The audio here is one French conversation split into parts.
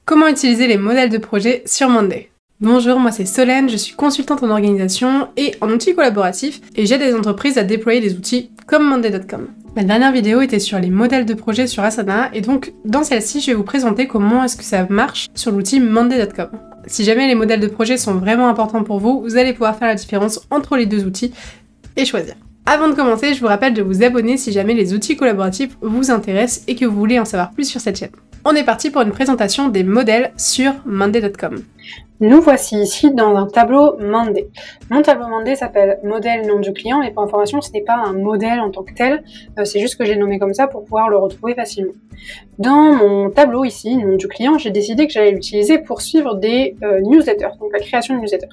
Comment utiliser les modèles de projet sur Monday? Bonjour, moi c'est Solène, je suis consultante en organisation et en outils collaboratifs et j'aide les entreprises à déployer des outils comme Monday.com. Ma dernière vidéo était sur les modèles de projet sur Asana et donc dans celle-ci je vais vous présenter comment est-ce que ça marche sur l'outil Monday.com. Si jamais les modèles de projet sont vraiment importants pour vous, vous allez pouvoir faire la différence entre les deux outils et choisir. Avant de commencer, je vous rappelle de vous abonner si jamais les outils collaboratifs vous intéressent et que vous voulez en savoir plus sur cette chaîne. On est parti pour une présentation des modèles sur Monday.com. Nous voici ici dans un tableau Monday. Mon tableau Monday s'appelle modèle nom du client et pour information ce n'est pas un modèle en tant que tel, c'est juste que j'ai nommé comme ça pour pouvoir le retrouver facilement. Dans mon tableau ici, nom du client, j'ai décidé que j'allais l'utiliser pour suivre des newsletters, donc la création de newsletters.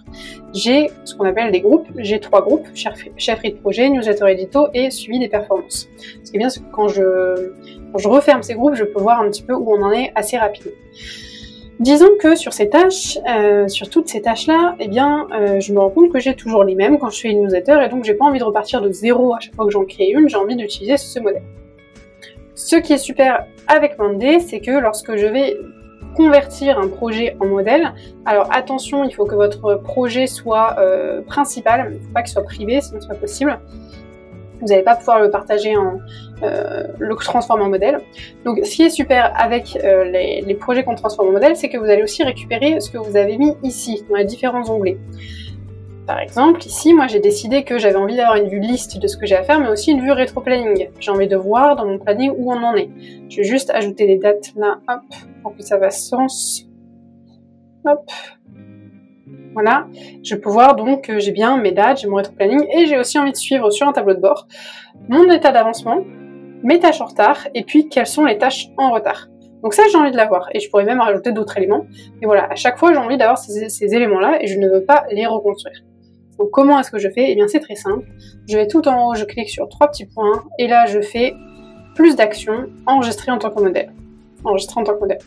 J'ai ce qu'on appelle des groupes, j'ai 3 groupes, chefferie de projet, newsletter édito et suivi des performances. Ce qui est bien, c'est que quand je referme ces groupes, je peux voir un petit peu où on en est assez rapidement. Disons que sur ces tâches, sur toutes ces tâches-là, eh bien, je me rends compte que j'ai toujours les mêmes quand je fais une newsletter et donc j'ai pas envie de repartir de zéro à chaque fois que j'en crée une, j'ai envie d'utiliser ce modèle. Ce qui est super avec Monday, c'est que lorsque je vais convertir un projet en modèle, alors attention, il faut que votre projet soit principal, il ne faut pas qu'il soit privé, sinon ce n'est pas possible. Vous n'allez pas pouvoir le partager le transformer en modèle. Donc ce qui est super avec les projets qu'on transforme en modèle, c'est que vous allez aussi récupérer ce que vous avez mis ici, dans les différents onglets. Par exemple, ici, moi j'ai décidé que j'avais envie d'avoir une vue liste de ce que j'ai à faire, mais aussi une vue rétro-planning. J'ai envie de voir dans mon planning où on en est. Je vais juste ajouter des dates là, hop, pour que ça fasse sens. Hop. Voilà, je vais pouvoir donc, j'ai bien mes dates, j'ai mon rétro-planning et j'ai aussi envie de suivre sur un tableau de bord mon état d'avancement, mes tâches en retard et puis quelles sont les tâches en retard. Donc ça, j'ai envie de l'avoir et je pourrais même rajouter d'autres éléments. Et voilà, à chaque fois, j'ai envie d'avoir ces éléments-là et je ne veux pas les reconstruire. Donc comment est-ce que je fais? Eh bien, c'est très simple. Je vais tout en haut, je clique sur 3 petits points et là, je fais plus d'actions, enregistrer en tant que modèle. Enregistrer en tant que modèle.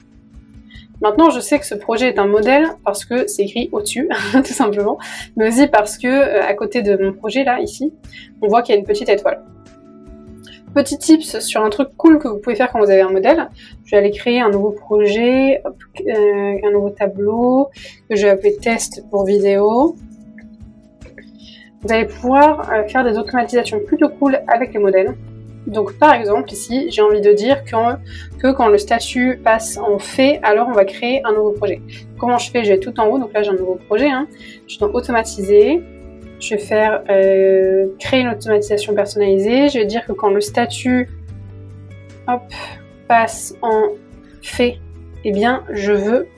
Maintenant, je sais que ce projet est un modèle parce que c'est écrit au-dessus, tout simplement, mais aussi parce que à côté de mon projet, là, ici, on voit qu'il y a une petite étoile. Petit tips sur un truc cool que vous pouvez faire quand vous avez un modèle. Je vais aller créer un nouveau projet, un nouveau tableau, que je vais appeler test pour vidéo. Vous allez pouvoir faire des automatisations plutôt cool avec les modèles. Donc par exemple ici, j'ai envie de dire que quand le statut passe en fait, alors on va créer un nouveau projet. Comment je fais? Je vais tout en haut, donc là j'ai un nouveau projet. Je vais dans automatiser, je vais faire créer une automatisation personnalisée. Je vais dire que quand le statut passe en fait, eh bien je veux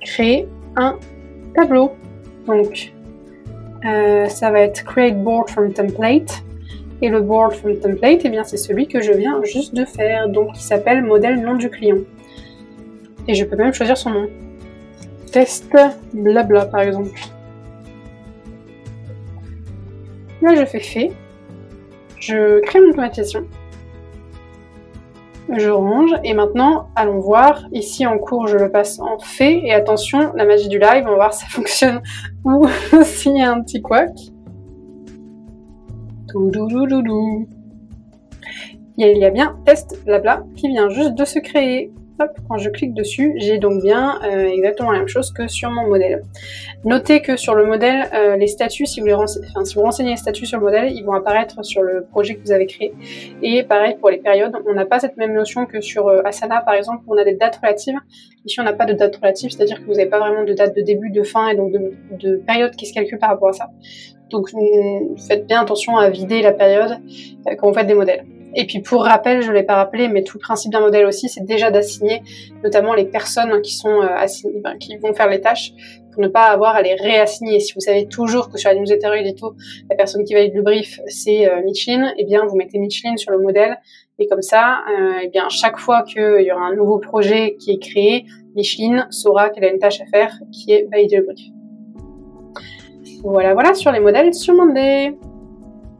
créer un tableau. Donc ça va être create board from template. Et le board from template, eh bien c'est celui que je viens juste de faire, donc qui s'appelle modèle nom du client. Et je peux même choisir son nom. Test blabla par exemple. Là je fais fait. Je crée mon automatisation. Je range et maintenant allons voir. Ici en cours je le passe en fait. Et attention, la magie du live, on va voir si ça fonctionne ou s'il y a un petit couac. Il y a bien test blabla qui vient juste de se créer. Hop, quand je clique dessus, j'ai donc bien exactement la même chose que sur mon modèle. Notez que sur le modèle, les statuts, si vous renseignez les statuts sur le modèle, ils vont apparaître sur le projet que vous avez créé. Et pareil pour les périodes, on n'a pas cette même notion que sur Asana par exemple, où on a des dates relatives. Ici, on n'a pas de date relative, c'est-à-dire que vous n'avez pas vraiment de date de début, de fin et donc de période qui se calcule par rapport à ça. Donc faites bien attention à vider la période quand vous faites des modèles. Et puis pour rappel, je ne l'ai pas rappelé, mais tout le principe d'un modèle aussi, c'est déjà d'assigner notamment les personnes qui sont assignées, qui vont faire les tâches, pour ne pas avoir à les réassigner. Si vous savez toujours que sur la newsletter édito, la personne qui valide le brief, c'est Micheline, eh bien vous mettez Micheline sur le modèle, et comme ça, eh bien chaque fois qu'il y aura un nouveau projet qui est créé, Micheline saura qu'elle a une tâche à faire qui est valider le brief. Voilà sur les modèles sur Monday.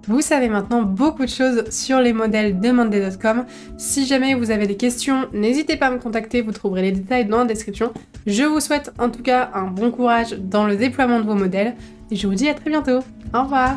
Vous savez maintenant beaucoup de choses sur les modèles de Monday.com. Si jamais vous avez des questions, n'hésitez pas à me contacter, vous trouverez les détails dans la description. Je vous souhaite en tout cas un bon courage dans le déploiement de vos modèles et je vous dis à très bientôt. Au revoir!